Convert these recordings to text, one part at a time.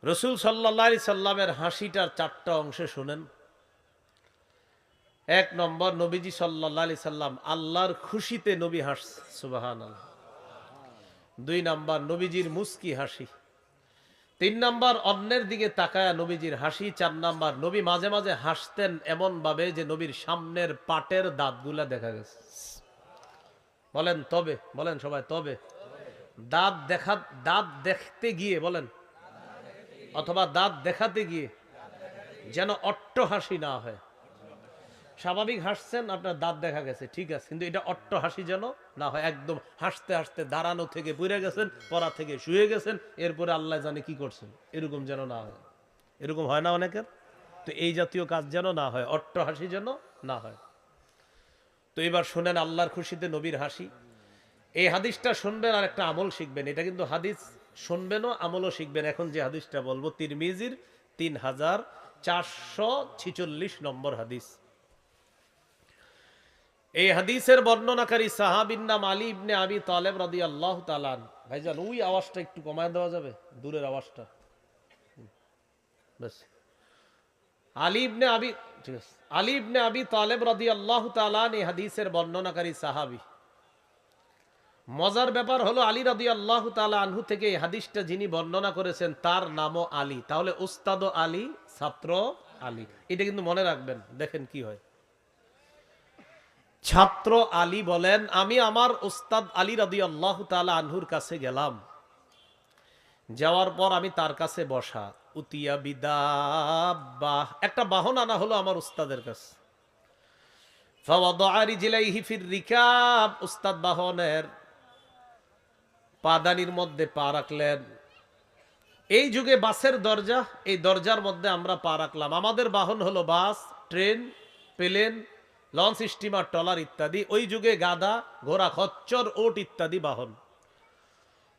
রসুল সাল্লাল্লাহু আলাইহি সাল্লামের হাসিটার চারটা অংশে শুনেন। এক নম্বর, নবীজি সাল্লাল্লাহু আলাইহি সাল্লাম আল্লাহর খুশিতে নবী হাসছে, সুবহানাল্লাহ। দুই নাম্বার, নবীজির মুস্কি হাসি। তিন নাম্বার, অন্যের দিকে তাকায়া নবীজির হাসি। চার নাম্বার, নবী মাঝে মাঝে হাসতেন এমন ভাবে যে নবীর সামনের পাটের দাঁতগুলা দেখা গেছে। বলেন তবে, বলেন সবাই তবে। দাঁত দেখতে গিয়ে বলেন, অথবা দাঁত দেখাতে গিয়ে যেন অট্ট হাসি না হয়। স্বাভাবিক হাসছেন, আপনার দাঁত দেখা গেছে, ঠিক আছে, কিন্তু এটা অট্ট হাসি যেন না হয়। একদম হাসতে হাসতে দাঁড়ানো থেকে পড়ে গেছেন, পড়া থেকে শুয়ে গেছেন, এরপরে আল্লাহ জানে কি করছেন, এরকম যেন না হয়। এরকম হয় না অনেকের? তো এই জাতীয় কাজ যেন না হয়, অট্ট হাসি যেন না হয়। তো এবার শুনেন আল্লাহর খুশিতে নবীর হাসি। এই হাদিসটা শুনবেন আর একটা আমল শিখবেন। এটা কিন্তু হাদিস শুনবেনও, আমলও শিখবেন। এখন যে হাদিসটা বলবো তিরমিজির 3446 নম্বর হাদিস। এই হাদিসের বর্ণনাকারী সাহাবীর নাম আলী ইবনে আবি তালেব রাদিয়াল্লাহু তাআলা আনহু। ভাইজান ওই আওয়াজটা একটু কমায় দেওয়া যাবে, দূরের আওয়াজটা। বাস। আলী ইবনে আবি, ঠিক আছে, আলী ইবনে আবি তালেব রাদিয়াল্লাহু তাআলা এই হাদিসের বর্ণনাকারী সাহাবী। মজার ব্যাপার হলো আলী রাদিয়াল্লাহু তাআলা আনহু থেকে এই হাদিসটা যিনি বর্ণনা করেছেন তার নামও আলী। তাহলে উস্তাদ আলী, ছাত্র আলী, এটা কিন্তু মনে রাখবেন। দেখেন কি হয়। ছাত্র আলী বলেন, আমি আমার উস্তাদ আলী রাদিয়াল্লাহু তাআলা আনহুর কাছে গেলাম। যাওয়ার পর আমি তার কাছে বসা। উতিয়া বিদাব্বা, একটা বাহন আনা হলো আমার উস্তাদের কাছে। ফাওয়াদাআ রিজলাইহি ফির রিকাব, উস্তাদ বাহনের পাদানির মধ্যে পা রাখলেন। এই যুগে বাসের দরজা, এই দরজার মধ্যে আমরা পা রাখলাম। আমাদের বাহন হলো bus, train, plane, launch, steamer, trawler ইত্যাদি। ওই যুগে গাধা, ঘোড়া, খচ্চর, ওট ইত্যাদি বাহন।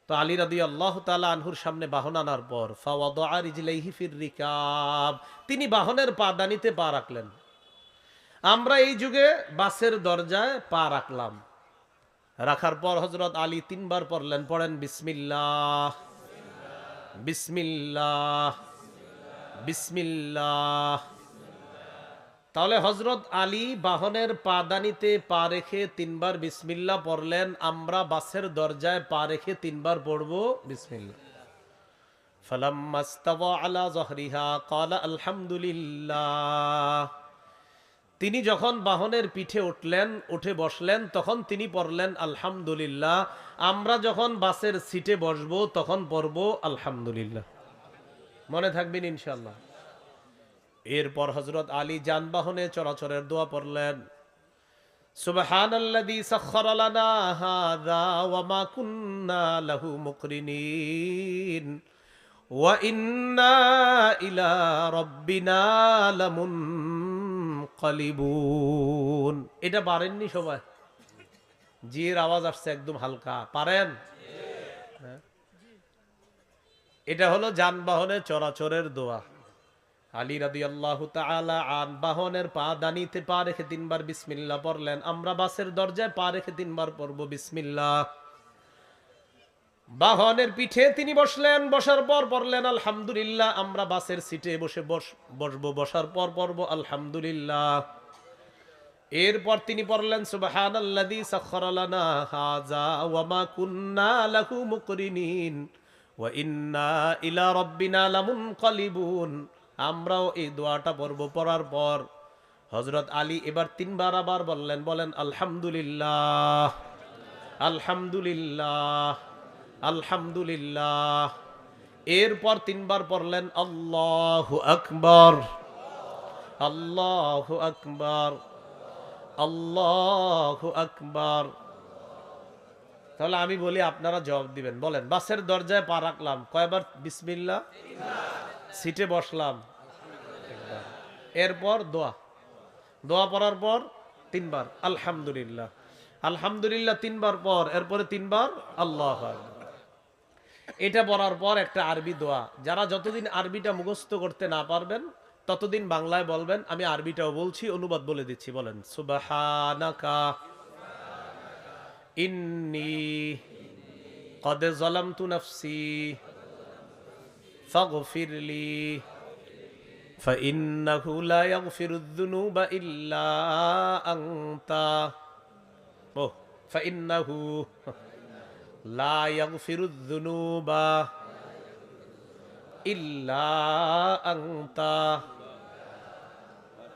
তো আলী রাদিয়াল্লাহু তাআলা আনহুর সামনে বাহন আনার পর ফাওয়াদাআ রিজলাইহি ফির রিকাব, তিনি বাহনের পাদানিতে পা রাখলেন। আমরা এই যুগে বাসের দরজায় পা রাখলাম। রাখার পর হযরত আলী তিনবার পড়লেন, পড়েন বিসমিল্লাহ, বিসমিল্লাহ, বিসমিল্লাহ। তাহলে হযরত আলী বাহনের পাদানিতে পা রেখে তিনবার বিসমিল্লাহ পড়লেন। আমরা বাসের দরজায় পা রেখে তিনবার পড়ব বিসমিল্লাহ। ফালাম্মা ইস্তাওয়া আলা যহরিহা ক্বালা আলহামদুলিল্লাহ। তিনি যখন বাহনের পিঠে উঠলেন, উঠে বসলেন, তখন তিনি পড়লেন আলহামদুলিল্লাহ। আমরা যখন বাসের সিটে বসবো তখন পড়ব আলহামদুলিল্লাহ। মনে থাকবেন ইনশাআল্লাহ। এরপর হযরত আলী যানবাহনে চলাচলের দোয়া পড়লেন। সুবহানাল্লাযী সাখখারা লানা হাযা ওয়া মা কুন্না লাহু মুকরিনিন ওয়া ইন্না ইলা রাব্বিনা লামুনকালিবুন। এটা পারেননি সবাই? জির আওয়াজ আসছে একদম হালকা, পারেন? হ্যাঁ। এটা হলো যানবাহনে চলাচলের দোয়া। আলী রাদিয়াল্লাহু তাআলা আন বাহনের পা দানিতে পা রেখে তিনবার বিসমিল্লাহ পড়লেন। আমরা বাসের দরজায় পা রেখে তিনবার পড়ব বিসমিল্লাহ। বাহনের পিঠে তিনি বসলেন, বসার পর পড়লেন আলহামদুলিল্লাহ। আমরা বাসের সিটে বসবো, বসার পর পড়ব আলহামদুলিল্লাহ। এরপর তিনি পড়লেন সুবহানাল্লাযী সাখখারা লানা হাযা ওয়া মা কুন্না লাহু মুকরিনিন ওয়া ইন্না ইলা রাব্বিনা লামুনকালিবুন। আমরাও এই দোয়াটা পড়ব। পড়ার পর হযরত আলী এবার তিনবার আবার বললেন, বলেন আলহামদুলিল্লাহ, আলহামদুলিল্লাহ, আলহামদুলিল্লাহ। এরপর তিনবার পড়লেন আল্লাহু আকবার, আল্লাহু আকবার, আল্লাহু আকবার। তাহলে আমি বলি, আপনারা জবাব দিবেন। বলেন, বাসের দরজায় পা রাখলাম, কয়বার বিসমিল্লাহ? সিটে বসলাম, এরপর দোয়া, দোয়া পড়ার পর তিনবার আলহামদুলিল্লাহ, আলহামদুলিল্লাহ তিনবার পর এরপরে তিনবার আল্লাহু আকবার। এটা পড়ার পর একটা আরবি দোয়া। যারা যতদিন আরবিটা মুখস্থ করতে না পারবেন ততদিন বাংলায় বলবেন। আমি আরবিটাও বলছি, অনুবাদ বলে দিচ্ছি। বলেন সুবহানাকা ইন্নী কদ যালামতু নাফসি ফাগফিরলি ফাইন্নাহু লা ইয়াগফিরুয যুনুবা ইল্লা আনতা। ও ফাইন্নাহু লা ইয়াগফিরুয যুনুবা ইল্লা আনতা।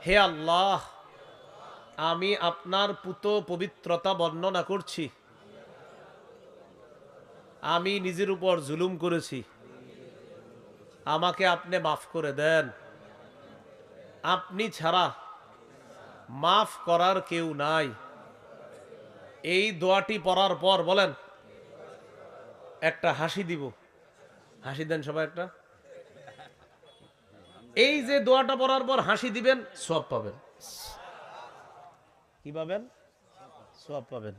হে আল্লাহ, আমি আপনার পুত পবিত্রতা বর্ণনা করছি। আমি নিজের উপর জুলুম করেছি, আমাকে আপনি মাফ করে দেন। আপনি ছাড়া মাফ করার কেউ নাই। এই দোয়াটি পড়ার পর বলেন একটা হাসি দিব। হাসি দেন সবাই একটা। এই যে দোয়াটা পড়ার পর হাসি দিবেন, সওয়াব পাবেন। কি পাবেন? সওয়াব পাবেন।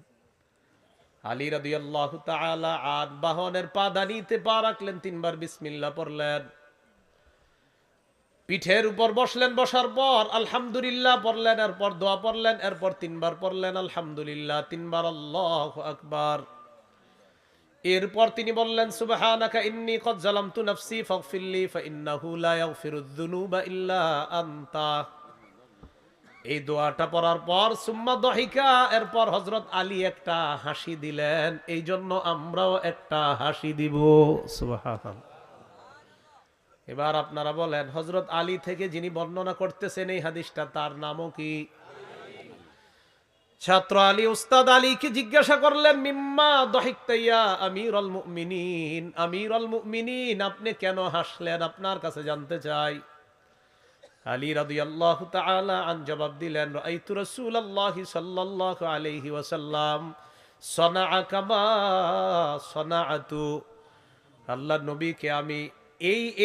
আলী রাদিয়াল্লাহু তাআলা আন বাহনের পাদানিতে পা রাখলেন, তিনবার বিসমিল্লাহ পড়লেন, পিঠের উপর বসলেন, বসার পর আলহামদুলিল্লাহ পড়লেন, এরপর দোয়া পড়লেন, এরপর তিনবার পড়লেন আলহামদুলিল্লাহ, তিনবার আল্লাহু আকবার। এরপর তিনি বললেন সুবহানাকা ইন্নী ক্বাদ যালামতু নাফসি ফাগফিরলি ফাইন্নাহু লা ইয়াগফিরুয যুনুবা ইল্লা আনতা। এই দোয়াটা পড়ার পর সুম্মা দহিকা, এরপর হযরত আলী একটা হাসি দিলেন। এই জন্য আমরাও একটা হাসি দিব। সুবহানাল্লাহ। এবার আপনারা বলেন, হযরত আলী থেকে যিনি বর্ণনা করতেছেন এই হাদিসটা, তার নামও কি? ছাত্র আলী উস্তাদ আলীকে জিজ্ঞাসা করলেন, মিম্মা দহিকতা ইয়া আমিরুল মুমিনিন, আমিরুল মুমিনিন আপনি কেন হাসলেন, আপনার কাছে জানতে চাই। আলী রাদিয়াল্লাহু তাআলা আন জবাব দিলেন, রাআইতু রাসূলুল্লাহি সাল্লাল্লাহু আলাইহি ওয়াসাল্লাম সানাআ কামা সানাআতু। আল্লাহর নবীকে আমি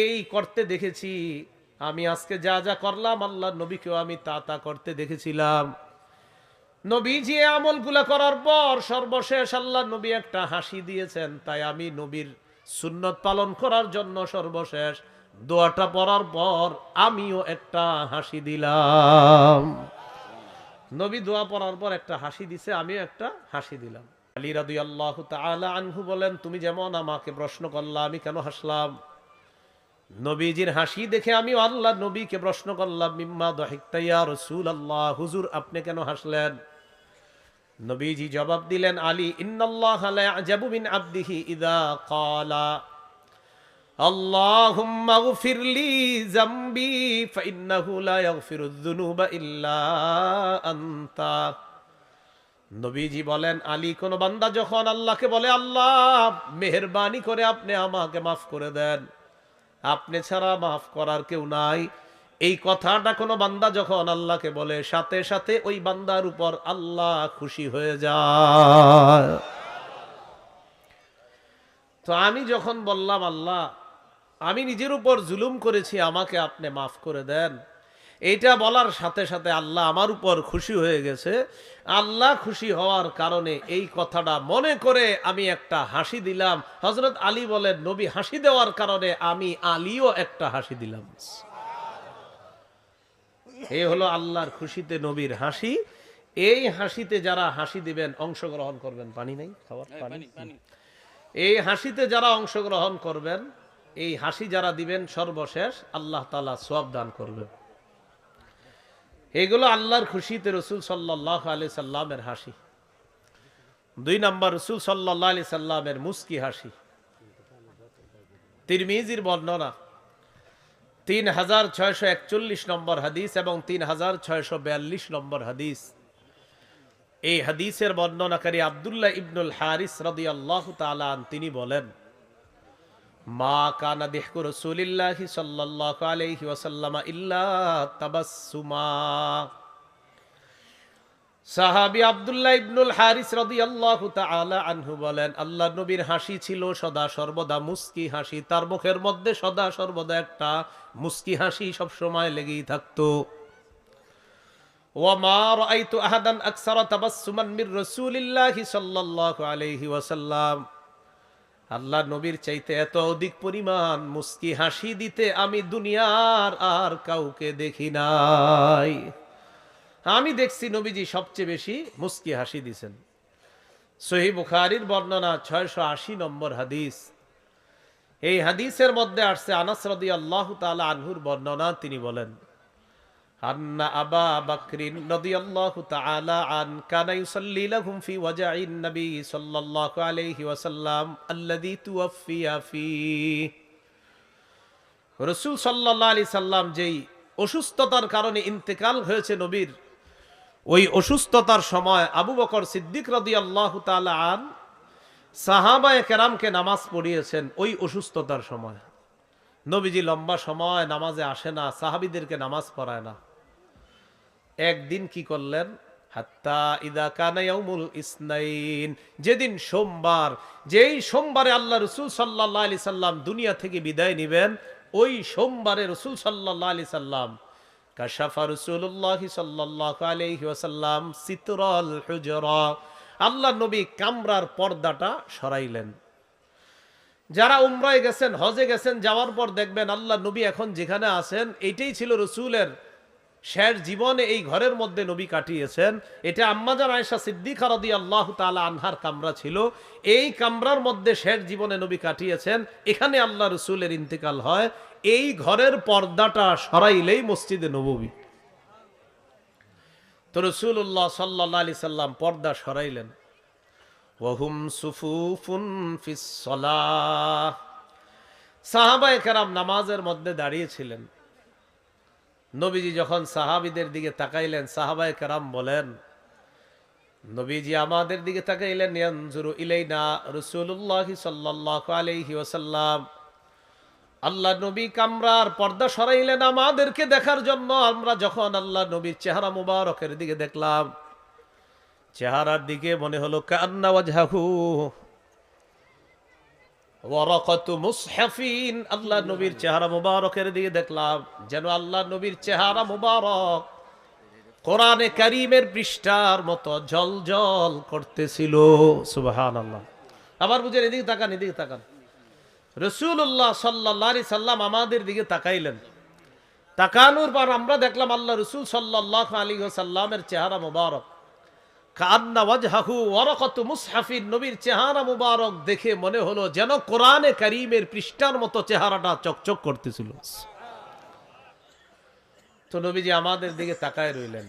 এই করতে দেখেছি। আমি আজকে যা যা করলাম, আল্লাহর নবীকেও আমি তা করতে দেখেছিলাম। নবীজি আমলগুলা করার পর সর্বশেষ আল্লাহর নবী একটা হাসি দিয়েছেন, তাই আমি নবীর সুন্নত পালন করার জন্য সর্বশেষ দোয়াটা পড়ার পর আমিও একটা হাসি দিলাম। নবী দোয়া পড়ার পর একটা হাসি দিছে, আমিও একটা হাসি দিলাম। আলী রাদিয়াল্লাহু তাআলা আনহু বলেন, তুমি যেমন আমাকে প্রশ্ন করলা আমি কেন হাসলাম, নবীজির হাসি দেখে আমি আল্লাহর নবীকে প্রশ্ন করলাম, মিম্মা দহিকতা ইয়া রাসূলুল্লাহ, হুজুর আপনি কেন হাসলেন? নবীজি জবাব দিলেন, আলী ইন্নাল্লাহা লা ইয়াজাবু মিন আবদিহি ইযা ক্বালা আল্লাহুম্মা গফিরলি যামবি ফাইন্নাহু লা ইয়াগফিরুয যুনুবা ইল্লা আনতা। নবীজি বলেন, আলী কোন বান্দা যখন আল্লাহকে বলে, আল্লাহ মেহেরবানি করে আপনি আমাকে মাফ করে দেন, আপনি ছাড়া মাফ করার কেউ নাই, এই কথাটা কোনো বান্দা যখন আল্লাহকে বলে, সাথে সাথে ওই বান্দার উপর আল্লাহ খুশি হয়ে যায়। তো আমি যখন বললাম, আল্লাহ আমি নিজের উপর জুলুম করেছি, আমাকে আপনি মাফ করে দেন, এইটা বলার সাথে সাথে আল্লাহ আমার উপর খুশি হয়ে গেছে। আল্লাহ খুশি হওয়ার কারণে এই কথাটা মনে করে আমি একটা হাসি দিলাম। হযরত আলী বলেন, নবী হাসি দেওয়ার কারণে আমি আলীও একটা হাসি দিলাম। এই হলো আল্লাহর খুশিতে নবীর হাসি। এই হাসিতে যারা হাসি দিবেন, অংশগ্রহণ করবেন। পানি নাই খাবার? পানি। এই হাসিতে যারা অংশগ্রহণ করবেন, এই হাসি যারা দিবেন, সর্বশেষ আল্লাহ তাআলা সওয়াব দান করবেন। এগুলো আল্লাহর খুশিতে রাসূল সাল্লাল্লাহু আলাইহি সাল্লামের হাসি। 2 নাম্বার, রাসূল সাল্লাল্লাহু আলাইহি সাল্লামের মুস্কি হাসি। তিরমিজির বর্ণনা 3641 নম্বর হাদিস এবং 3642 নম্বর হাদিস। এই হাদিসের বর্ণনাকারী আব্দুল্লাহ ইবনুল হারিস রাদিয়াল্লাহু তাআলা আন, তিনি বলেন, মা কানা দিহকু রাসূলিল্লাহি সাল্লাল্লাহু আলাইহি ওয়াসাল্লাম ইল্লা তাবাসসুমা। সাহাবী আব্দুল্লাহ ইবনুল হারিস রাদিয়াল্লাহু তাআলা আনহু বলেন, আল্লাহর নবীর হাসি ছিল সদা সর্বদা মুস্কি হাসি। তার মুখের মধ্যে সদা সর্বদা একটা মুস্কি হাসি সব সময় লেগেই থাকতো। ওয়া মা রাআইতু আহাদান আকসারা তাবাসসুমান মির রাসূলিল্লাহি সাল্লাল্লাহু আলাইহি ওয়াসাল্লাম। আল্লাহর নবীর চাইতে এত অধিক পরিমাণ মুস্কি হাসি দিতে আমি দুনিয়ার আর কাউকে দেখি নাই। আমি দেখছি নবীজি সবচেয়ে বেশি মুস্কি হাসি দিছেন। সহিহ বুখারীর বর্ণনা 680 নম্বর হাদিস। এই হাদিসের মধ্যে আসছে আনাস রাদিয়াল্লাহু তাআলা আনহুর বর্ণনা, তিনি বলেন আন্না আবা বকরিন রাদিয়াল্লাহু তাআলা আন কানা ইউসাল্লি লাহুম ফি ওয়াজাইন নবী সাল্লাল্লাহু আলাইহি ওয়াসাল্লাম আল্লাযী তুওয়াফিয়া ফি। রাসূল সাল্লাল্লাহু আলাইহি সাল্লাম যেই অসুস্থতার কারণে ইন্তেকাল হয়েছে নবীর, ওই অসুস্থতার সময় আবু বকর সিদ্দিক রাদিয়াল্লাহু তাআলা আন সাহাবায়ে কেরামকে নামাজ পড়িয়েছেন। ওই অসুস্থতার সময় নবীজি লম্বা সময় নামাজে আসে না, সাহাবীদেরকে নামাজ পড়ায় না। একদিন কি করলেন, হাত্তা ইদা কানা ইয়াউমুল ইসনাইন, যেদিন সোমবার, যেই সোমবারে আল্লাহ রাসূল সাল্লাল্লাহু আলাইহি সাল্লাম দুনিয়া থেকে বিদায় নেবেন, ওই সোমবারে রাসূল সাল্লাল্লাহু আলাইহি সাল্লাম কাশাফা রাসূলুল্লাহ সাল্লাল্লাহু আলাইহি ওয়াসাল্লাম সিতরাল হুজরা, আল্লাহ নবী কামরার পর্দাটা সরাইলেন। যারা উমরায় গেছেন, হজে গেছেন, যাওয়ার পর দেখবেন আল্লাহ নবী এখন যেখানে আছেন এটাই ছিল রাসূলের শেষ জীবনে, এই ঘরের মধ্যে নবী কাটিয়েছেন। এটা আম্মাজান আয়েশা সিদ্দিকা রাদিয়াল্লাহু তাআলা আনহার কামরা ছিল। এই কামরার মধ্যে শেষ জীবনে নবী কাটিয়েছেন। এখানে আল্লাহ রাসূলের ইন্তেকাল হয়। এই ঘরের পর্দাটা সরাইলেই মসজিদে নববী। তো রাসূলুল্লাহ সাল্লাল্লাহু আলাইহি সাল্লাম পর্দা সরাইলেন। ওয়াহুম সুফুফুন ফিস সালাহ, সাহাবায়ে কেরাম নামাজের মধ্যে দাঁড়িয়েছিলেন। নবীজি যখন সাহাবীদের দিকে তাকাইলেন, সাহাবায়ে কেরাম বলেন, নবীজি আমাদের দিকে তাকাইলেন, ইয়ানজুরু ইলাইনা রাসূলুল্লাহ সাল্লাল্লাহু আলাইহি ওয়াসাল্লাম, আল্লাহ নবী কামরার পর্দা সরাইলেন আমাদেরকে দেখার জন্য। আমরা যখন আল্লাহ নবীর চেহারা মুবারকের দিকে দেখলাম, চেহারার দিকে মনে হলো কান্না ওয়াজহাহু ওয়ারাকাতু মুসহাফিন, আল্লাহ নবীর চেহারা মুবারকের দিকে দেখলাম যেন আল্লাহ নবীর চেহারা মুবারক কোরআনে কারীমের পৃষ্ঠার মতো জ্বলজ্বল করতেছিল। সুবহানাল্লাহ। আবার বুঝেন, এদিকে তাকান, এদিকে তাকান। রাসূলুল্লাহ সাল্লাল্লাহু আলাইহি সাল্লাম আমাদের দিকে তাকাইলেন। তাকানোর পর আমরা দেখলাম আল্লাহ রাসূল সাল্লাল্লাহু আলাইহি ওয়াসাল্লামের চেহারা মুবারক কান্না ওয়াজহাহু ওয়ারাকাতু মুসহাফিন, নবীর চেহারা মুবারক দেখে মনে হলো যেন কোরআনে কারীমের পৃষ্ঠার মতো চেহারাটা চকচক করতেছিল। তো নবীজি আমাদের দিকে তাকায় রইলেন।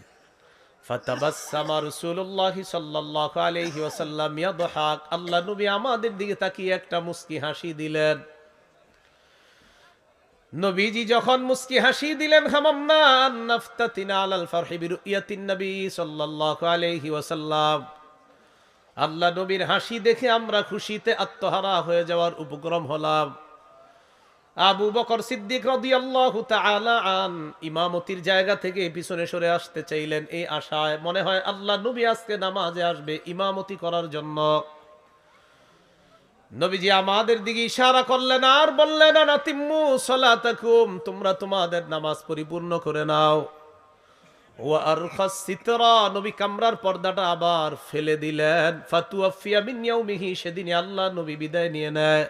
ফাতাবাসসামা রাসূলুল্লাহ সাল্লাল্লাহু আলাইহি ওয়াসাল্লাম ইয়াদহাক, আল্লাহ নবী আমাদের দিকে তাকিয়ে একটা মুস্কি হাসি দিলেন। নবীজি যখন মুস্কি হাসি দিলেন, হামামনা আন নাফতাতিনা আলাল ফারহি বিরুয়াতিন নবী সাল্লাল্লাহু আলাইহি ওয়াসাল্লাম, আল্লাহ নবীর হাসি দেখে আমরা খুশিতে আত্মহারা হয়ে যাওয়ার উপক্রম হলাম। আবু বকর সিদ্দিক রাদিয়াল্লাহু তাআলা আন ইমামতির জায়গা থেকে পিছনে সরে আসতে চাইলেন, এই আশায় মনে হয় আল্লাহ নবী আজকে নামাজে আসবে ইমামতি করার জন্য। নবীজি আমাদের দিকে ইশারা করলেন আর বললেন, আনাতিম্মু সালাতাকুম, তোমরা তোমাদের নামাজ পরিপূর্ণ করে নাও। ওয়া আরখাস সিতরা, নবী কামরার পর্দাটা আবার ফেলে দিলেন। ফাতুয়াফিয়া মিন ইয়াউমিহি, সেদিন আল্লাহ নবী বিদায় নিয়ে নেয়।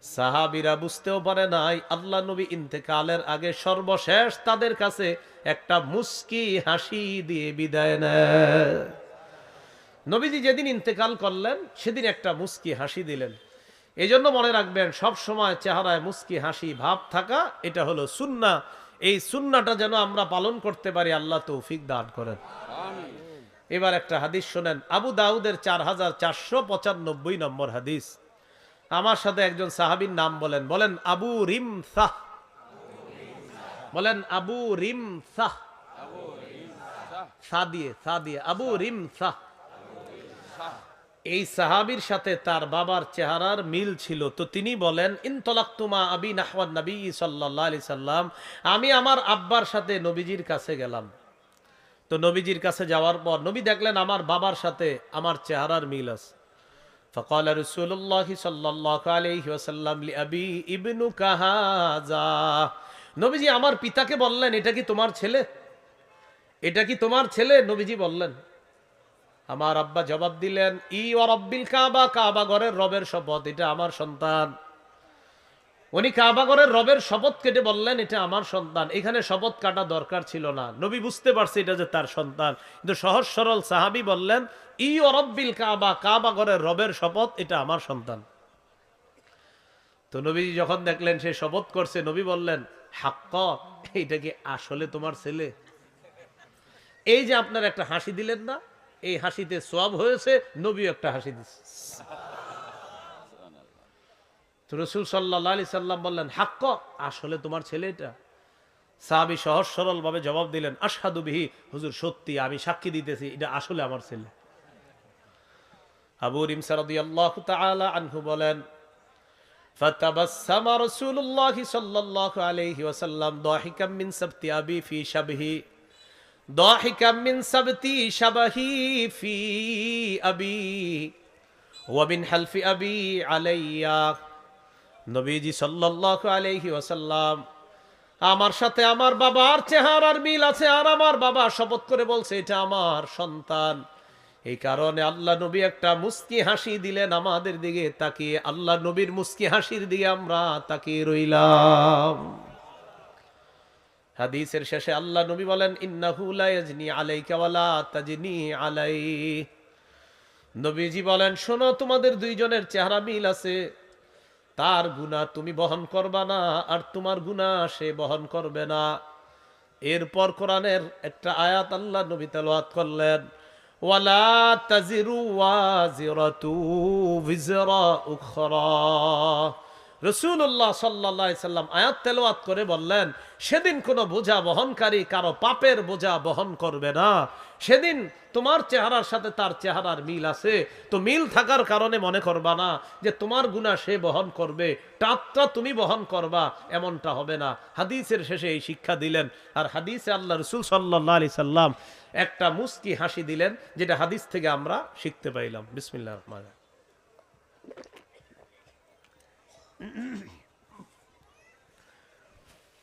সাহাবীরা বুঝতেও পারে নাই আল্লাহ নবী ইন্তেকালের আগে সর্বশেষ তাদের কাছে একটা মুস্কি হাসি দিয়ে বিদায় নেয়। নবীজি যেদিন ইন্তেকাল করলেন সেদিন একটা মুস্কি হাসি দিলেন। এই জন্য মনে রাখবেন, সব সময় চেহারায় মুস্কি হাসি ভাব থাকা, এটা হলো সুন্নাহ। এই সুন্নাহটা যেন আমরা পালন করতে পারি, আল্লাহ তৌফিক দান করেন। এবার একটা হাদিস শোনেন, আবু দাউদের 4495 নম্বর হাদিস। আমার সাথে একজন সাহাবীর নাম বলেন, বলেন আবু রিমসাহ, বলেন আবু রিমসাহ, সা দিয়ে আবু রিমসাহ। এই সাহাবীর সাথে তার বাবার চেহারার মিল ছিল। তো তিনি বলেন, ইনতলাক্তুমা আবি নাহওয়ান নবী সাল্লাল্লাহু আলাইহি সাল্লাম, আমি আমার আব্বার সাথে নবীজির কাছে গেলাম। তো নবীজির কাছে যাওয়ার পর নবী দেখলেন আমার বাবার সাথে আমার চেহারার মিল আছে। فقال رسول الله صلى الله عليه وسلم لأبي ابنك هذا, নবীজি আমার পিতাকে বললেন, এটা কি তোমার ছেলে? এটা কি তোমার ছেলে? নবীজি বললেন। আমার আব্বা জবাব দিলেন, ই ওয়া রাব্বিল কাবা, কাবা ঘরের রবের শপথ, এটা আমার সন্তান। উনি কাবা ঘরের রবের শপথ কেটে বললেন এটা আমার সন্তান। এখানে শপথ কাটা দরকার ছিল না, নবী বুঝতে পারছে এটা যে তার সন্তান। কিন্তু সহজ সরল সাহাবী বললেন, ই ওয়া রাব্বিল কাবা, কাবা ঘরের রবের শপথ, এটা আমার সন্তান। তো নবীজি যখন দেখলেন সে শপথ করছে, নবী বললেন, হাক্ক, এইটা কি আসলে তোমার ছেলে? এই যে আপনার একটা হাসি দিলেন না, এই হাসিতে সওয়াব হয়েছে, নবীও একটা হাসি দিচ্ছে। তো রাসূল সাল্লাল্লাহু আলাইহি সাল্লাম বললেন, হাক্ক, আসলে তোমার ছেলে এটা? সাহাবী সহজ সরল ভাবে জবাব দিলেন, আশহাদু বিহি, হুজুর সত্যি, আমি সাক্ষী দিতেছি এটা আসলে আমার ছেলে। আবু রিমসা রাদিয়াল্লাহু তাআলা আনহু বলেন, ফাতাবাসসামা রাসূলুল্লাহ সাল্লাল্লাহু আলাইহি ওয়াসাল্লাম দাহিকাম মিন সাবতি আবি ফি শাবহি, দাহিকাম মিন সাবতি শাবহি ফি আবি ওয়া মিন হালফি আবি আলাইয়া। নবীজি সাল্লাল্লাহু আলাইহি ওয়াসাল্লাম, আমার সাথে আমার বাবার চেহারার মিল আছে, আর আমার বাবা শপথ করে বলছে এটা আমার সন্তান। এই কারণে আল্লাহ নবী একটা মুস্কি হাসি দিলেন আমাদের দিকে তাকিয়ে, আল্লাহ নবীর মুস্কি হাসির দিকে আমরা তাকিয়ে রইলাম। হাদিসের শেষে আল্লাহ নবী বলেন, ইন্নাহু লা ইয়াজনি আলাইকা ওয়ালা তাজনি আলাইহি। নবীজি বলেন, শোনো, তোমাদের দুইজনের চেহারা মিল আছে, তার গুনাহ তুমি বহন করবা না, আর তোমার গুনাহ সে বহন করবে না। এরপর কোরআনের একটা আয়াত আল্লাহ নবী তেলাওয়াত করলেন, ওয়ালা তাজিরু ওয়াজিরাতু বিজরা উখরা। রাসূলুল্লাহ সাল্লাল্লাহু আলাইহি সাল্লাম আয়াত তেলাওয়াত করে বললেন, সেদিন কোনো বোঝা বহনকারী কারো পাপের বোঝা বহন করবে না। সেদিন তোমার চেহারার সাথে তার চেহারার মিল আছে, তো মিল থাকার কারণে মনে করবা না যে তোমার গুনাহ সে বহন করবে, টাপটা তুমি বহন করবা, এমনটা হবে না। হাদিসের শেষে এই শিক্ষা দিলেন। আর হাদিসে আল্লাহ রাসূল সাল্লাল্লাহু আলাইহি সাল্লাম একটা মুস্কি হাসি দিলেন, যেটা হাদিস থেকে আমরা শিখতে পাইলাম। বিসমিল্লাহির রহমানির রহিম।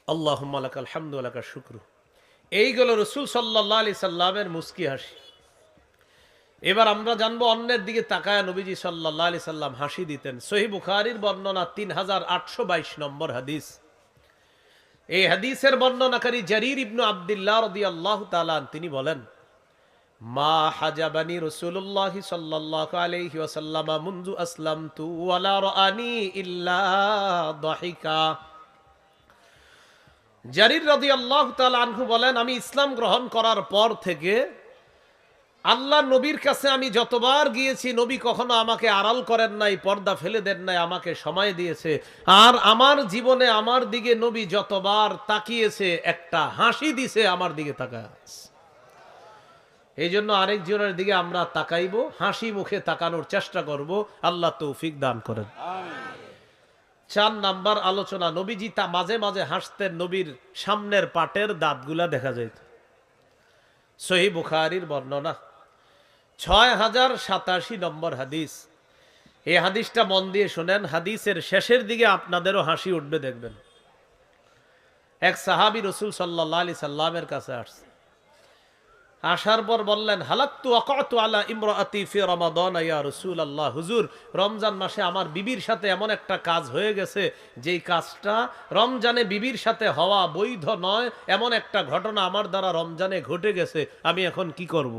আল্লাহুম্মা লাকাল হামদু ওয়া লাকাশ শুকরু। এইগুলো রাসূল সাল্লাল্লাহু আলাইহি সাল্লামের মুস্কি হাসি। এবার আমরা জানবো অন্যের দিকে তাকায় নবীজি সাল্লাল্লাহু আলাইহি সাল্লাম হাসি দিতেন। সহিহ বুখারীর বর্ণনা 3822 নম্বর হাদিস। এই হাদিসের বর্ণনাকারী জারির ইবনে আব্দুল্লাহ রাদিয়াল্লাহু তাআলা তিনি বলেন, মা হাজাবানি রাসূলুল্লাহ সাল্লাল্লাহু আলাইহি ওয়াসাল্লাম মুনযু আসলামতু ওয়ালা রাআনি ইল্লা দাহিকা। জারির রাদিয়াল্লাহু তাআলা আনহু বলেন, আমি ইসলাম গ্রহণ করার পর থেকে আল্লাহ নবীর কাছে আমি যতবার গিয়েছি, নবী কখনো আমাকে আড়াল করেন নাই, পর্দা ফেলে দেন নাই, আমাকে সময় দিয়েছে। আর আমার জীবনে আমার দিকে নবী যতবার তাকিয়েছে, একটা হাসি দিছে আমার দিকে তাকায়। এই জন্য আরেকজনের দিকে আমরা তাকাইবো, হাসি মুখে তাকানোর চেষ্টা করব। আল্লাহ তৌফিক দান করেন। 4 নাম্বার আলোচনা, নবীজি তা মাঝে মাঝে হাসতেন, নবীর সামনের পাটের দাঁতগুলা দেখা যেত। সহিহ বুখারীর বর্ণনা 6087 নম্বর হাদিস। এই হাদিসটা মন দিয়ে শুনেন, হাদিসের শেষের দিকে আপনাদেরও হাসি উঠবে দেখবেন। এক সাহাবী রাসূল সাল্লাল্লাহু আলাইহি সাল্লামের কাছে আসছে, আসার পর বললেন, হালাকতু ওয়াকাতু আলা ইমরাআতি ফি রমাদান ইয়া রাসূলুল্লাহ। হুজুর, রমজান মাসে আমার বিবির সাথে এমন একটা কাজ হয়ে গেছে, যেই কাজটা রমজানে বিবির সাথে হওয়া বৈধ নয়, এমন একটা ঘটনা আমার দ্বারা রমজানে ঘটে গেছে, আমি এখন কি করব?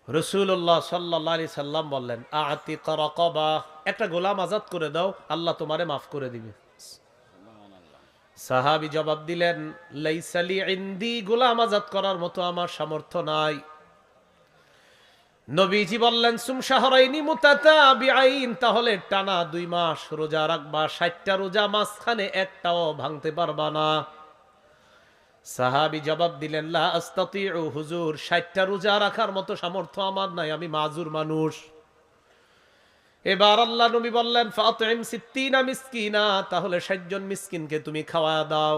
রাসূলুল্লাহ সাল্লাল্লাহু আলাইহি সাল্লাম বললেন, আতিক রাকাবা, একটা গোলাম আজাদ করে দাও, আল্লাহ তোমারে মাফ করে দিবে। সাহাবী জবাব দিলেন, লাইসা লি ইনদি, গোলাম আজাদ করার মতো আমার সামর্থ্য নাই। নবীজি বললেন, সুম শাহরাইনি মুতাতাবিআইন, তাহলে টানা 2 মাস রোজা রাখবা, 60টা রোজা, মাঝখানে একটাও ভাঙতে পারবা না। সাহাবী জবাব দিলেন, লা আস্তাতিউ হুজুর, 60টা রোজা রাখার মতো সামর্থ্য আমার নাই, আমি মাজুর মানুষ। এবার আল্লাহ নবী বললেন, ফাতিম 60 মিসকিনা, তাহলে 60 জন মিসকিনকে তুমি খাওয়া দাও।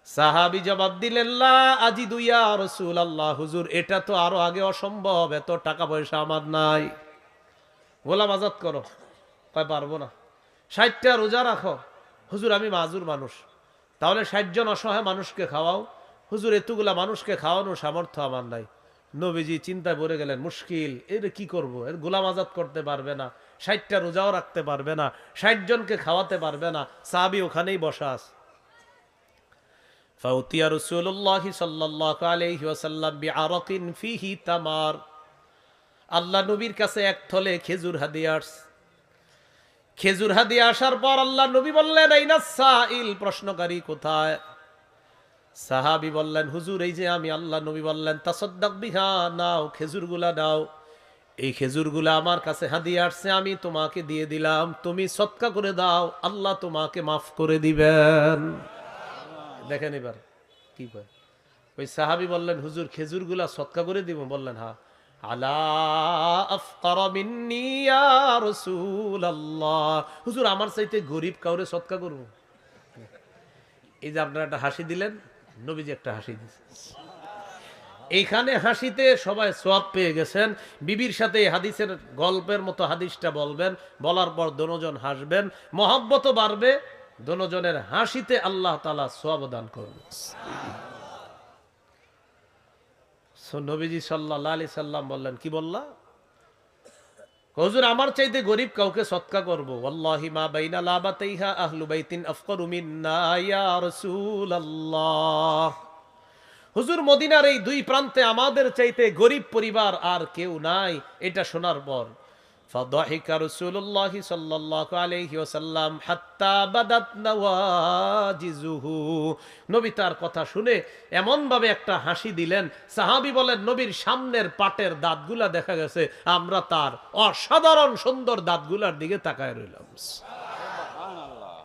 সাহাবী জবাব দিলেন, লা আজিদু ইয়া রাসূলুল্লাহ, হুজুর এটা তো আরো আগে অসম্ভব, এত টাকা পয়সা আমার নাই। গোলাম আজাদ করো, কয় পারবো না। 60টা রোজা রাখো, হুজুর আমি মাজুর মানুষ। তাহলে 60 জন অসহায় মানুষকে খাওয়াও, হুজুর এতগুলা মানুষকে খাওয়ানোর সামর্থ্য আমার নাই। নবীজি চিন্তায় পড়ে গেলেন, মুশকিল, এর কি করব? এর গোলাম আজাদ করতে পারবে না, 60টা রোজাও রাখতে পারবে না, 60 জনকে খাওয়াতে পারবে না। সাহাবী ওখানেই বসা আছে। ফাউতিয়া রাসূলুল্লাহ সাল্লাল্লাহু আলাইহি ওয়াসাল্লাম বিআরাকিন ফিহি তামার, আল্লাহ নবীর কাছে এক থলে খেজুর হাদিয়া আসছে। খেজুর হাদিয়া আসার পর আল্লাহ নবী বললেন, আইনা সাইল, প্রশ্নকারী কোথায়? সাহাবী বললেন, হুজুর এই যে আমি। আল্লাহ নবী বললেন, তাসাদ্দাক বিহা, নাও খেজুরগুলা নাও, এই খেজুরগুলা আমার কাছে হাদিয়া আসছে, আমি তোমাকে দিয়ে দিলাম, তুমি সদকা করে দাও, আল্লাহ তোমাকে মাফ করে দিবেন। দেখেন এবার কি কয়। ওই সাহাবী বললেন, হুজুর খেজুরগুলা সদকা করে দিব? বললেন, হ্যাঁ। আলা আফকারা মিন্নি ইয়া রাসূলুল্লাহ, হুজুর আমার চাইতে গরিব কাউরে সদকা করব? এই যে আপনারা একটা হাসি দিলেন, নবীজি একটা হাসি দিয়েছে। এইখানে হাসিতে সবাই সওয়াব পেয়ে গেছেন। বিবির সাথে এই হাদিসের গল্পের মতো হাদিসটা বলবেন, বলার পর দোনোজন হাসবেন, মহব্বতও বাড়বে, দোনোজনের হাসিতে আল্লাহ তাআলা সওয়াব দান করবেন। নবীজি সাল্লাল্লাহু আলাইহি সাল্লাম বললেন, কি বললা? হুজুর আমার চাইতে গরিব কাউকে সদকা করব? ওয়াল্লাহি মা বাইনা লাবাতাইহা আহলু বাইতিন আফকারু মিন্না ইয়া রাসূলুল্লাহ, হুজুর মদিনার এই দুই প্রান্তে আমাদের চাইতে গরিব পরিবার আর কেউ নাই। এটা শোনার পর ফাদাহিকা রাসূলুল্লাহ সাল্লাল্লাহু আলাইহি ওয়াসাল্লাম হাত্তা বাদাত নাওয়াজিজুহু, নবী তার কথা শুনে এমন ভাবে একটা হাসি দিলেন, সাহাবী বলেন নবীর সামনের পাটের দাঁতগুলা দেখা গেছে, আমরা তার অসাধারণ সুন্দর দাঁতগুলার দিকে তাকায় রইলাম। সুবহানাল্লাহ।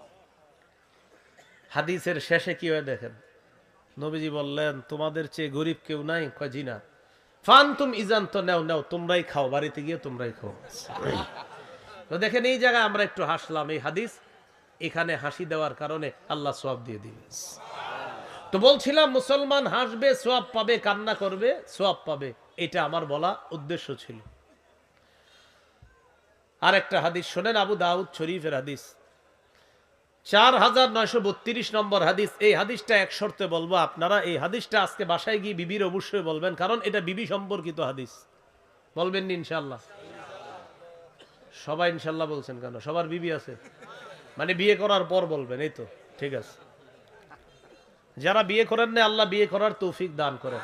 হাদিসের শেষে কি হয় দেখেন, নবীজি বললেন, তোমাদের চেয়ে গরিব কেউ নাই? কয় জি না। ফান্তুম ইজান, তো নেও নেও, তোমরাই খাও, বাড়িতে গিয়ে তোমরাই খাও। তো দেখেন এই জায়গায় আমরা একটু হাসলাম, এই হাদিস এখানে হাসি দেওয়ার কারণে আল্লাহ সওয়াব দিয়ে দিবে। তো বলছিলাম মুসলমান হাসবে সওয়াব পাবে, কান্না করবে সওয়াব পাবে, এটা আমার বলা উদ্দেশ্য ছিল। আর একটা হাদিস শোনেন, আবু দাউদ শরীফের হাদিস, 4932 নম্বর হাদিস। এই হাদিসটা এক শর্তে বলবো, আপনারা এই হাদিসটা আজকে বাসায় গিয়ে বিবির অবশ্যই বলবেন, কারণ এটা বিবি সম্পর্কিত হাদিস। বলবেন নি ইনশাআল্লাহ? সবাই ইনশাআল্লাহ বলছেন কেন? সবার বিবি আছে? মানে বিয়ে করার পর বলবেন, এই তো ঠিক আছে। যারা বিয়ে করেন না, আল্লাহ বিয়ে করার তৌফিক দান করেন।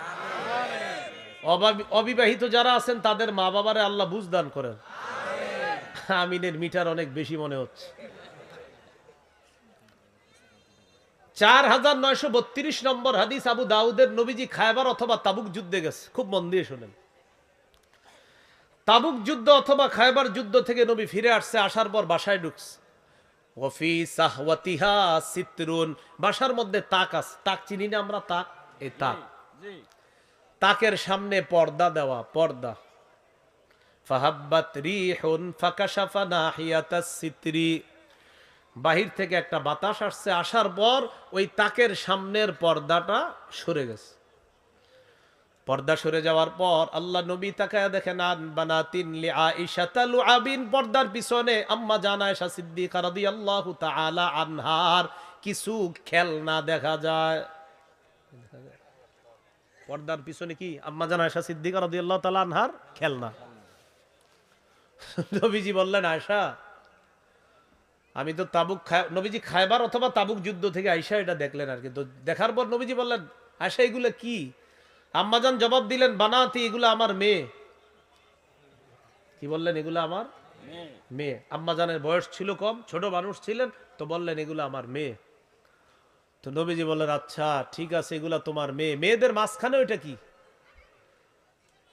অবিবাহিত যারা আছেন তাদের মা বাবারে আল্লাহ বুঝ দান করেন। আমিনের মিটার অনেক বেশি মনে হচ্ছে। 4932 নম্বর হাদিস, আবু দাউদের, নবীজি খায়বার অথবা তাবুক যুদ্ধে গেছে। খুব মন দিয়ে শোনেন, তাবুক যুদ্ধ অথবা খায়বার যুদ্ধ থেকে নবী ফিরে আসছে, আসার পর বাসায় ঢুকছে। ওয়াফি সাহওয়াতিহা সিতরুন, বাসার মধ্যে তাক আছে, তাক চিনি না আমরা? তাক, এই তাক, তাকের সামনে পর্দা দেওয়া, পর্দা। ফাহাব্বাত রিহুন ফাকাশাফা নাহিয়াতাস সিতরি, বাহির থেকে একটা বাতাস আসছে, আসার পর ওই তাকের সামনের পর্দাটা সরে গেছে। পর্দা সরে যাওয়ার পর আল্লাহ নবী তাকায়া দেখেন, আন বানাতিন লিআইশা তালুআবিন, পর্দার পিছনে আম্মা জান আয়েশা সিদ্দিকা রাদিয়াল্লাহু তাআলা আনহার কিছু খেলনা দেখা যায়। পর্দার পিছনে কি? আম্মা জান আয়েশা সিদ্দিকা রাদিয়াল্লাহু তাআলা আনহার খেলনা। নবীজি বললেন, আয়েশা আমি তো তাবুক, নবীজি খায়বার অথবা তাবুক যুদ্ধ থেকে আয়েশা এটা দেখলেন আর কি। তো দেখার পর নবীজি বললেন, আয়েশা এগুলো কি? আম্মাজান জবাব দিলেন, বানাতি, এগুলো আমার মেয়ে। কি বললেন? এগুলো আমার মেয়ে। আম্মাজানের বয়স ছিল কম, ছোট মানুষ ছিলেন, তো বললেন এগুলো আমার মেয়ে। তো নবীজি বললেন, আচ্ছা ঠিক আছে, এগুলা তোমার মেয়ে। মেয়েদের মাঝখানে ওইটা কি?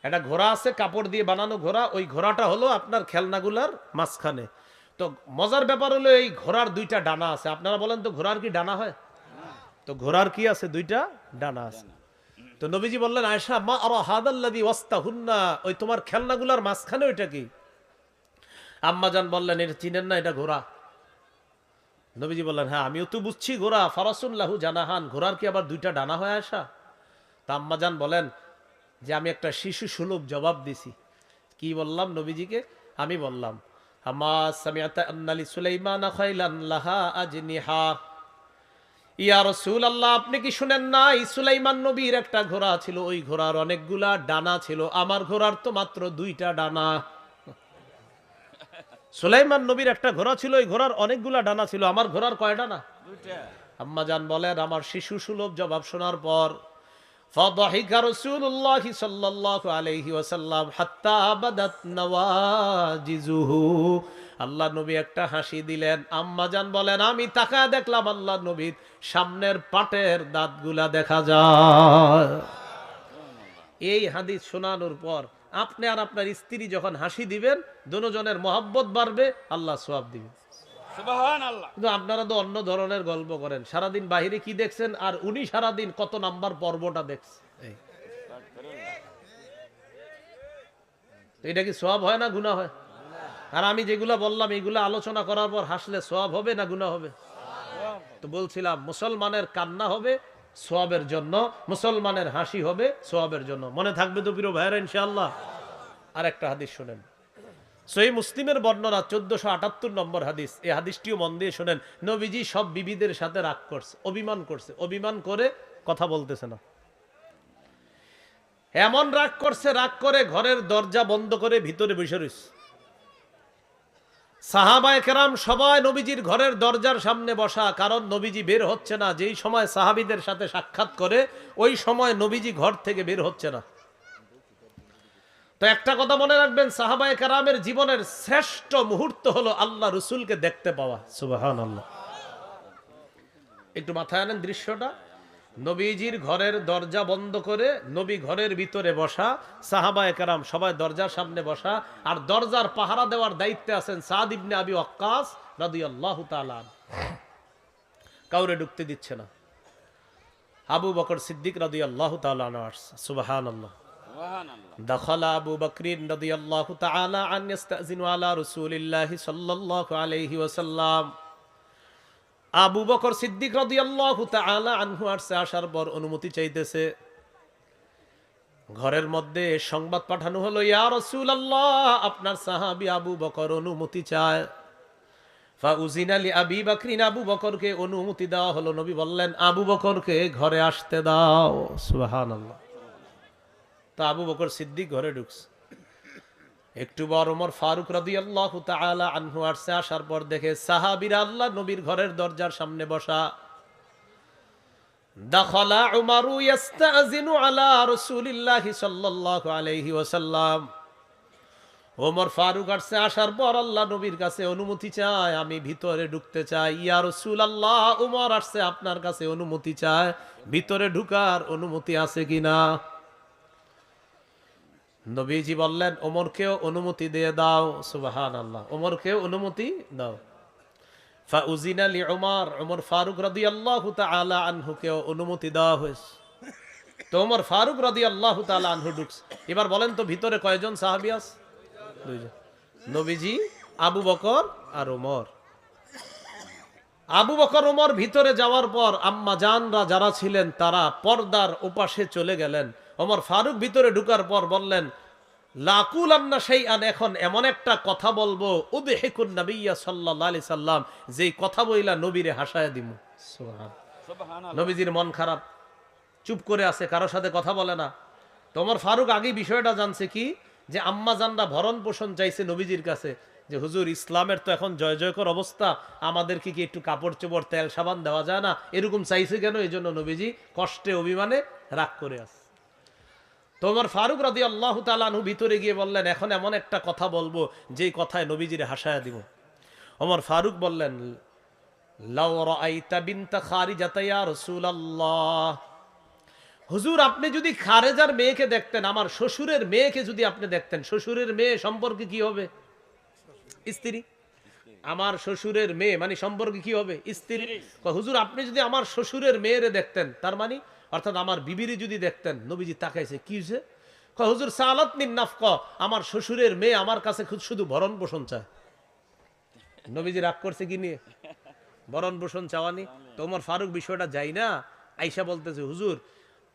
একটা ঘোড়া আছে, কাপড় দিয়ে বানানো ঘোড়া, ওই ঘোড়াটা হলো আপনার খেলনাগুলার মাঝখানে। তো মজার ব্যাপার হলো এই ঘোড়ার দুইটা ডানা আছে। আপনারা বলেন তো ঘোড়ার কি ডানা হয়? তো ঘোড়ার কি আছে? দুইটা ডানা আছে। তো নবীজি বললেন, আয়েশা মা আরা হাদাল্লাযী ওয়াস্তাহুন্না, ওই তোমার খেলনাগুলার মাঝখানে ওইটা কি? আম্মাজান বললেন, এটা চিনেন না, এটা ঘোড়া। নবীজি বললেন, হ্যাঁ আমিও তো বুঝছি ঘোড়া, ফারাসুন লাহু জানাহান, ঘোড়ার কি আবার দুইটা ডানা হয় আয়েশা? তা আম্মাজান বলেন যে আমি একটা শিশু সুলভ জবাব দিছি। কি বললাম নবীজিকে? আমি বললাম, আমা সামিআতা আন্না লিসুলাইমানা খাইলান লাহা আজনিহা, ইয়া রাসূলুল্লাহ আপনি কি শুনেন না, সুলাইমান নবীর একটা ঘোড়া ছিল, ওই ঘোড়ার অনেকগুলা ডানা ছিল, আমার ঘোড়ার তো মাত্র দুইটা ডানা। সুলাইমান নবীর একটা ঘোড়া ছিল, ওই ঘোড়ার অনেকগুলা ডানা ছিল, আমার ঘোড়ার কয় ডানা? দুইটা। আম্মাজান বলেন, আমার শিশু সুলভ জবাব শোনার পর ফাদাহিকা রাসূলুল্লাহ সাল্লাল্লাহু আলাইহি ওয়াসাল্লাম হাত্তা বাদাত নাওয়াজিজুহু, আল্লাহ নবী একটা হাসি দিলেন। আম্মাজান বলেন আমি তাকায় দেখলাম আল্লাহ নবীর সামনের পাটের দাঁতগুলা দেখা যায়। এই হাদিস শোনানোর পর আপনি আর আপনার স্ত্রী যখন হাসি দিবেন, দুজনের মহব্বত বাড়বে, আল্লাহ সওয়াব দিবেন। সুবহানাল্লাহ। কিন্তু আপনারা তো অন্য ধরনের গল্প করেন, সারাদিন বাহিরে কি দেখছেন আর উনি সারাদিন কত নাম্বার পর্বটা দেখছে। এটা কি সওয়াব হয় না গুনাহ হয়? আর আমি যেগুলা বললাম এগুলা আলোচনা করার পর হাসলে সওয়াব হবে না গুনাহ হবে? তো বলছিলাম মুসলমানের কান্না হবে সওয়াবের জন্য, মুসলমানের হাসি হবে সওয়াবের জন্য। মনে থাকবে তো প্রিয় ভাইরা ইনশাআল্লাহ। আর একটা হাদিস শুনেন, সহিহ মুসলিমের বর্ণনা 1478 নম্বর হাদিস। এই হাদিসটিও মন দিয়ে শুনেন। নবীজি সব বিবিদের সাথে রাগ করছে, অভিমান করছে, অভিমান করে কথা বলতেছে না। এমন রাগ করছে, রাগ করে ঘরের দরজা বন্ধ করে ভিতরে বসে রয়েছে। সাহাবায়ে কেরাম সবাই নবীজির ঘরের দরজার সামনে বসা, কারণ নবীজি বের হচ্ছে না। যেই সময় সাহাবীদের সাথে সাক্ষাৎ করে ওই সময় নবীজি ঘর থেকে বের হচ্ছে না। তো একটা কথা মনে রাখবেন, সাহাবায়ে কেরামের জীবনের শ্রেষ্ঠ মুহূর্ত হলো আল্লাহ রসুলকে দেখতে পাওয়া। সুবহানাল্লাহ। একটু মাথায় আনেন দৃশ্যটা। নবীজির ঘরের দরজা বন্ধ করে নবী ঘরের ভিতরে বসা, সাহাবায়ে কেরাম সবাই দরজার সামনে বসা, আর দরজার পাহারা দেওয়ার দায়িত্বে আছেন সাদ ইবনে আবি ওয়াক্কাস রাদিয়াল্লাহু তাআলা। কাউরে ঢুকতে দিচ্ছে না। আবু বকর সিদ্দিক রাদিয়াল্লাহু তাআলা আনহু। সুবহানাল্লাহ। দাখালা আবু বকরিন রাদিয়াল্লাহু তাআলা আন ইস্তাযিনু আলা রাসূলিল্লাহি সাল্লাল্লাহু আলাইহি ওয়াসাল্লাম। আবু বকর সিদ্দিক রাদিয়াল্লাহু তাআলা আনহু আসার পর অনুমতি চাইতেছে। ঘরের মধ্যে সংবাদ পাঠানো হলো, ইয়া রাসূলুল্লাহ, আপনার সাহাবী আবু বকর অনুমতি চায়। ফাউজিনা লি আবি বকরিন, আবু বকরকে অনুমতি দেওয়া হলো। নবী বললেন আবু বকরকে ঘরে আসতে দাও। সুবহানাল্লাহ। তা আবু বকর সিদ্দিক ঘরে ঢুকছে। একটু পর ওমর ফারুক রাদিয়াল্লাহু তাআলা আনহু আসছে। আসার পর দেখে সাহাবীরা আল্লাহ নবীর ঘরের দরজার সামনে বসা। দাখালা উমারু ইস্তাযিনু আলা রাসূলিল্লাহি সাল্লাল্লাহু আলাইহি ওয়াসাল্লাম। ওমর ফারুক আসছে। আসার পর আল্লাহ নবীর কাছে অনুমতি চায়, আমি ভিতরে ঢুকতে চাই। ইয়া রাসূলুল্লাহ, ওমর আসছে আপনার কাছে অনুমতি চায়, ভিতরে ঢুকার অনুমতি আছে কিনা? নবীজি বললেন ওমরকেও অনুমতি দিয়ে দাও। সুবহানাল্লাহ। ওমরকেও অনুমতি দাও। ফাউজিনা লি উমর, ওমর ফারুক রাদিয়াল্লাহু তাআলা আনহুকেও অনুমতি দেওয়া হয়েছে। তো ওমর ফারুক রাদিয়াল্লাহু তাআলা আনহু ঢুকছে। এবার বলেন তো ভিতরে কয়জন সাহাবী আছে? দুইজন, নবীজি, আবু বকর আর ওমর। আবু বকর ওমর ভিতরে যাওয়ার পর আম্মা জানরা যারা ছিলেন তারা পর্দার ওপাশে চলে গেলেন। ওমর ফারুক ভিতরে ঢুকার পর বললেন লাকুলান্না শাইআন, এখন এমন একটা কথা বলবো, উদহিকুন নবিয়্যা সাল্লাল্লাহু আলাইহি সাল্লাম, যেই কথা বইলা নবীরে হাসায়া দিমু। সুবহানাল্লাহ। নবীজির মন খারাপ, চুপ করে আছে, কারো সাথে কথা বলে না। তো ওমর ফারুক আগেই বিষয়টা জানছে কি, যে আম্মা জানরা ভরণ পোষণ চাইছে নবীজির কাছে, যে হুজুর ইসলামের তো এখন জয় জয়কর অবস্থা, আমাদেরকে কি একটু কাপড় চোপড় তেল সাবান দেওয়া যায় না? এরকম চাইছে কেন? এই জন্য নবীজি কষ্টে অভিমানে রাগ করে আছে। তো ওমর ফারুক রাদিয়াল্লাহু তাআলা আনহু ভিতরে গিয়ে বললেন এখন এমন একটা কথা বলবো যেই কথায় নবীজিরে হাসায়া দিব। ওমর ফারুক বললেন লাউ রাআইতা বিনতা খারিজাতা ইয়া রাসূলুল্লাহ, হুজুর আপনি যদি খারেজার মেয়েকে দেখতেন, আমার শ্বশুরের মেয়েকে যদি আপনি দেখতেন, শ্বশুরের মেয়ে সম্পর্কে কি হবে? স্ত্রী। আমার শ্বশুরের মেয়ে মানে সম্পর্কে কি হবে? স্ত্রী। হুজুর আপনি যদি আমার শ্বশুরের মেয়েরে দেখতেন, তার মানে অর্থাৎ আমার বিবিরে যদি দেখতেন। নবীজি তাকাইছে, কি হয়েছে? হুজুর সালাতনিন নাফকা, আমার শ্বশুরের মেয়ে আমার কাছে শুধু ভরণ পোষণ চায়। নবীজি রাগ করছে কি নিয়ে? ভরণ পোষণ চাওয়ানি। তো ওমর ফারুক বিষয়টা যাই না, আইসা বলতেছে হুজুর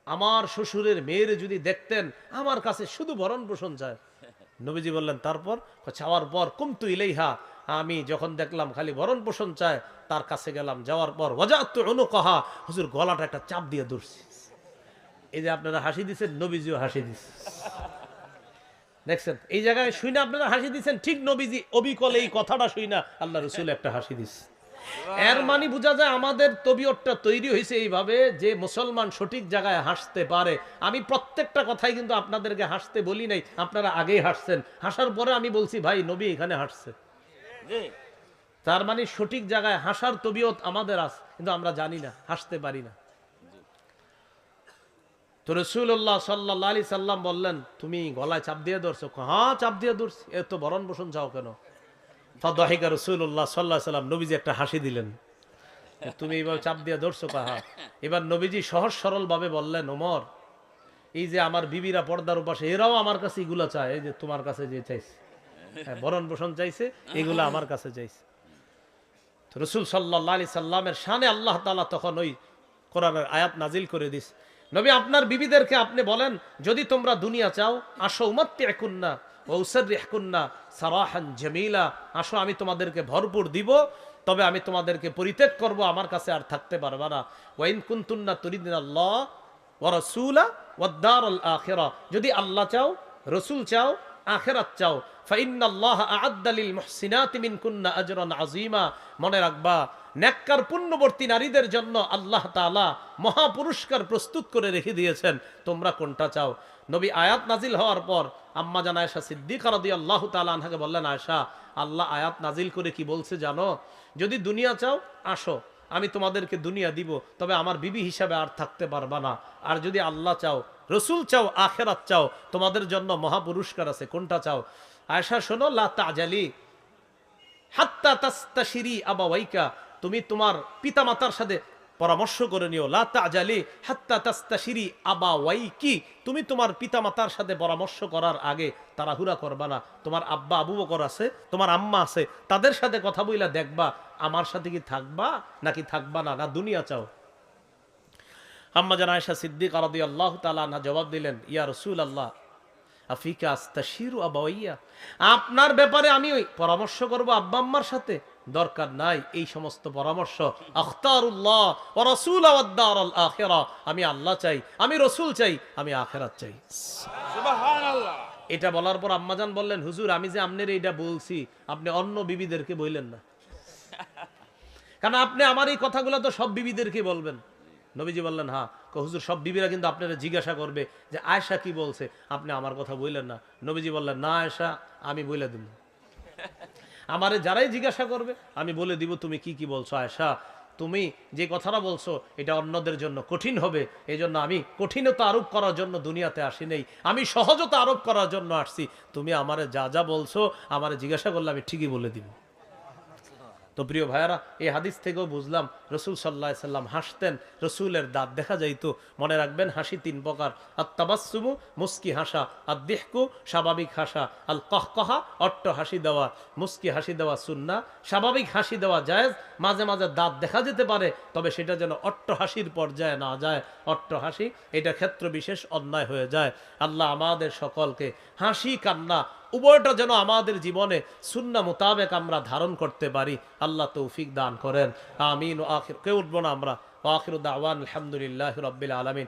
আমার শ্বশুরের মেয়েরে যদি দেখতেন, আমার কাছে শুধু ভরণ পোষণ চায়। নবীজি বললেন তারপর? চাওয়ার পর কুমতু ইলাইহা, আমি যখন দেখলাম খালি ভরণ পোষণ চায়, তার কাছে গেলাম। যাওয়ার পর ওয়াজাতু উনুকাহা, হুজুর গলাটা একটা চাপ দিয়ে ধরছি। এই যে আপনারা হাসি দিচ্ছেন, নবীজিও হাসি দিচ্ছে। দেখছেন এই জায়গায় শুই না আপনারা হাসি দিচ্ছেন, ঠিক নবীজি অবিকল এই কথাটা শুই না আল্লাহ রসুল একটা হাসি দিচ্ছে। এর মানে বোঝা যায় আমাদের তবিয়তটা তৈরি হয়েছে এইভাবে যে মুসলমান সঠিক জায়গায় হাসতে পারে। আমি প্রত্যেকটা কথাই কিন্তু আপনাদেরকে হাসতে বলি নাই, আপনারা আগেই হাসছেন। হাসার পরে আমি বলছি ভাই নবী এখানে হাসছে। তার মানে সঠিক জায়গায় হাসার তবিয়ত আমাদের আছে, কিন্তু আমরা জানি না, হাসতে পারি না। তো রাসূলুল্লাহ সাল্লাল্লাহু আলাইহি সাল্লাম বললেন, তুমি গলায় চাপ দিয়ে ধরছো? হ্যাঁ, চাপ দিয়ে ধরছি। এত ভরণ পোষণ চাও কেন? ফাদাহিকা রাসূলুল্লাহ সাল্লাল্লাহু আলাইহি সাল্লাম, নবীজি একটা হাসি দিলেন। তুমি এইভাবে চাপ দিয়ে ধরছো কাহা? এবার নবীজি সহজ সরল ভাবে বললেন, ওমর, এই যে আমার বিবিরা পর্দার উপাসে, এরাও আমার কাছে এগুলা চায়, এই যে তোমার কাছে যে চাইছে, ভরণ পোষণ চাইছে, এগুলা আমার কাছে চাইছে। তো রাসূল সাল্লাল্লাহু আলাইহি সাল্লামের শানে আল্লাহ তাআলা তখন ওই কোরআনের আয়াত নাজিল করে দিস, নবী আপনার বিবিদেরকে আপনি বলেন, যদি তোমরা দুনিয়া চাও, আসো উমাত্তিকুন্না ওয়া উসাররিহকুন্না সারাহান জামিলা, আসো আমি তোমাদেরকে ভরপুর দিব, তবে আমি তোমাদেরকে পরিত্যাগ করব, আমার কাছে আর থাকতে পারবে না। ওয়া ইন কুনতুন্না তুরিদুনাল্লাহ ওয়া রাসূলা ওয়াদ দারুল আখিরা, যদি আল্লাহ চাও, রাসূল চাও, আখিরাত চাও, ফাইন্নাল্লাহা আ'আদ্দা লিল মুহসিনাতি মিনকুন্না আজরান আযীমা, মনে রাখবা নেককার পুণ্যবর্তী নারীদের জন্য আল্লাহ তাআলা মহা পুরস্কার প্রস্তুত করে রেখে দিয়েছেন, তোমরা কোনটা চাও? নবী আয়াত নাজিল হওয়ার পর আম্মা জান আয়েশা সিদ্দিকা রাদিয়াল্লাহু তাআলা আনহাকে বললেন, আয়েশা, আল্লাহ আয়াত নাজিল করে কি বলছে জানো? যদি দুনিয়া চাও, আসো আমি তোমাদেরকে দুনিয়া দিব, তবে আমার বিবি হিসাবে আর থাকতে পারবা না। আর যদি আল্লাহ চাও, রসুল চাও, আখিরাত চাও, তোমাদের জন্য মহা পুরস্কার আছে, কোনটা চাও? আয়েশা শোনো, লা তাজালি হাত্তা তাস্তাশিরি আবাওয়াইকা, তুমি তোমার পিতামাতার সাথে পরামর্শ করে নিও। লা তাজালি হাত্তা তাস্তাশিরি আবাওয়াইকি, তুমি তোমার পিতামাতার সাথে পরামর্শ করার আগে তাড়াহুড়া করবা না। তোমার আব্বা আবু বকর আছে, তোমার আম্মা আছে, তাদের সাথে কথা বইলা দেখবা আমার সাথে কি থাকবা নাকি থাকবা না, না দুনিয়া চাও? আম্মা জান আয়েশা সিদ্দিকা রাদিয়াল্লাহু তাআলা আনহা জবাব দিলেন, ইয়া রাসূলুল্লাহ আফিকা আস্তাশিরু আবাওয়াইয়া, আপনার ব্যাপারে আমি ওই পরামর্শ করব আব্বা আম্মার সাথে? দরকার নাই এই সমস্ত পরামর্শ। আখতারুল্লাহ ওয়া রাসূলা ওয়াদ দারুল আখিরা, আমি আল্লাহ চাই, আমি রাসূল চাই, আমি আখিরাত চাই। সুবহানাল্লাহ। এটা বলার পর আম্মাজান বললেন, হুজুর, আমি যে আপনার এইটা বলছি, আপনি অন্য বিবিদেরকে বললেন না, কারণ আপনি আমার এই কথাগুলো তো সব বিবিদেরকে বলবেন। নবীজি বললেন, হ্যাঁ। হুজুর, সব বিবিরা কিন্তু আপনারা জিজ্ঞাসা করবে যে আয়েশা কি বলছে, আপনি আমার কথা বললেন না। নবীজি বললেন, না আয়েশা, আমি বলে দিব, আমারে যারাই জিজ্ঞাসা করবে আমি বলে দিব তুমি কি কি বলছো। আয়েশা, তুমি যে কথাটা বলছো এটা অন্যদের জন্য কঠিন হবে, এই জন্য আমি কঠিনতা আরোপ করার জন্য দুনিয়াতে আসি নেই, আমি সহজতা আরোপ করার জন্য আসছি। তুমি আমারে যা যা বলছো আমারে জিজ্ঞাসা করলে আমি ঠিকই বলে দিব। তো প্রিয় ভাইয়ারা, এই হাদিস থেকেও বুঝলাম রসুল সাল্লাল্লাহু আলাইহি সাল্লাম হাসতেন, রসুলের দাঁত দেখা যাইতো। মনে রাখবেন, হাসি তিন প্রকার: আত-তাবাসসুমু, মুস্কি হাসা; আদ-দিহকু, স্বাভাবিক হাসা; আল কহকহা, অট্ট হাসি দেওয়া। মুস্কি হাসি দেওয়া সুন্নাহ, স্বাভাবিক হাসি দেওয়া জায়েজ। মাঝে মাঝে দাঁত দেখা যেতে পারে, তবে সেটা যেন অট্ট হাসির পর্যায়ে না যায়। অট্ট হাসি এটা ক্ষেত্র বিশেষ অন্যায় হয়ে যায়। আল্লাহ আমাদের সকলকে হাসি কান্না উভয়টা যেন আমাদের জীবনে সুন্নাহ মোতাবেক আমরা ধারণ করতে পারি, আল্লাহ তৌফিক দান করেন। আমিন। কেউ উঠবো না আমরা। আখিরু দাওয়ানা আলহামদুলিল্লাহি রাব্বিল আলামিন।